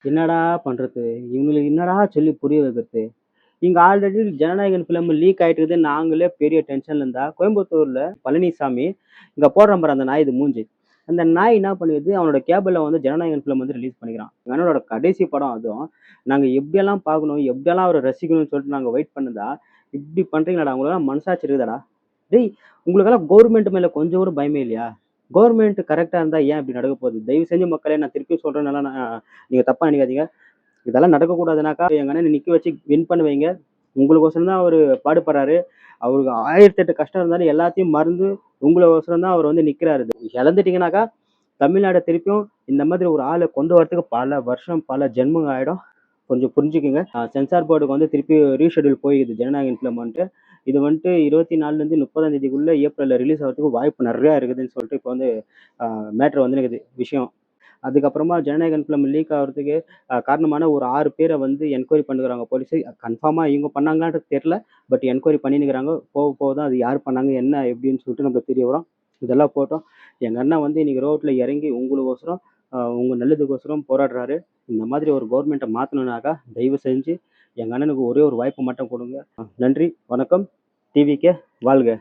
என்னடா பண்றது? இவங்களுக்கு என்னடா சொல்லி புரிய வைக்கிறது? இங்க ஆல்ரெடி ஜனநாயகன் ஃபிலிம் லீக் ஆயிட்டு இருக்குது. நாங்களே பெரிய டென்ஷன்ல இருந்தா, கோயம்புத்தூர்ல பழனிசாமி இங்க போடுறான் பாரு அந்த நாயுது மூஞ்சி. அந்த நாய் என்ன பண்ணிருது, அவனோட கேபிள்ல வந்து ஜனநாயகன் ஃபிலிம் வந்து ரிலீஸ் பண்ணிக்கிறான். எங்க அண்ணனோட கடைசி படம் அதுவும். நாங்க எப்படியெல்லாம் பார்க்கணும், எப்படியெல்லாம் அவர ரசிக்கணும்னு சொல்லிட்டு நாங்க வெயிட் பண்ணதா, இப்படி பண்றீங்களாடா? உங்களுக்கெல்லாம் மனசாட்சி இருக்குதாடா? டேய், உங்களுக்கெல்லாம் கவர்மெண்ட் மேல கொஞ்சம் கூட பயமே இல்லையா? கவர்மெண்ட் கரெக்ட்டா இருந்தா ஏன் இப்படி நடக்க போகுது? தயவு செஞ்சு மக்களே, நான் திருப்பியும் சொல்றேன், நீங்க தப்பா நினைக்காதீங்க. இதெல்லாம் நடக்கக்கூடாதுனாக்கா, எங்க அண்ணன நிக்க வச்சு வின் பண்ண வைங்க. உங்களுக்கோசரம் தான் அவரு பாடுபடுறாரு. அவருக்கு 1008 கஷ்டம் இருந்தாலும் எல்லாத்தையும் மறந்து, உங்களுக்கோசரம் தான் அவர் வந்து நிக்கிறாரு. இழந்துட்டீங்கனாக்கா, தமிழ்நாட திருப்பியும் இந்த மாதிரி ஒரு ஆள கொண்டு வரதுக்கு பல வருஷம், பல ஜென்மம் ஆயிடும். கொஞ்சம் புரிஞ்சுக்கங்க. சென்சார் போர்டுக்கு வந்து திருப்பி ரீஷெட்யூல் போயிக்குது ஜனநாயகன் ஃபிலிம் வந்துட்டு. இது வந்துட்டு 24லேருந்து 30ஆம் தேதிக்குள்ள ஏப்ரல்ல ரிலீஸ் ஆகுறதுக்கு வாய்ப்பு நெறையா இருக்குதுன்னு சொல்லிட்டு இப்போ வந்து மேட்டர் வந்துனுக்குது விஷயம். அதுக்கப்புறமா ஜனநாயகன் ஃபிலிம் லீக் ஆகுறதுக்கு காரணமான ஒரு 6 பேரை வந்து என்கொயரி பண்ணுகிறாங்க போலீஸு. கன்ஃபார்மா இவங்க பண்ணாங்களான்றது தெரியல. பட் என்கொயரி பண்ணின்னுருக்காங்க. போக போக தான் அது யார் பண்ணாங்க, என்ன எப்படின்னு சொல்லிட்டு நம்மளுக்கு தெரிய வரும். இதெல்லாம் போகட்டும். எங்க அண்ணன் வந்து இன்னைக்கு ரோட்ல இறங்கி உங்களுக்கோசரம், உங்க நல்லதுக்கோசரம் போராடுறாரு. இந்த மாதிரி ஒரு கவர்மெண்ட்ட மாத்தணும்னாக்கா, தயவு செஞ்சு எங்க அண்ணனுக்கு ஒரே ஒரு வாய்ப்பு மட்டும் குடுங்க. நன்றி, வணக்கம். டிவிகே வாழ்க!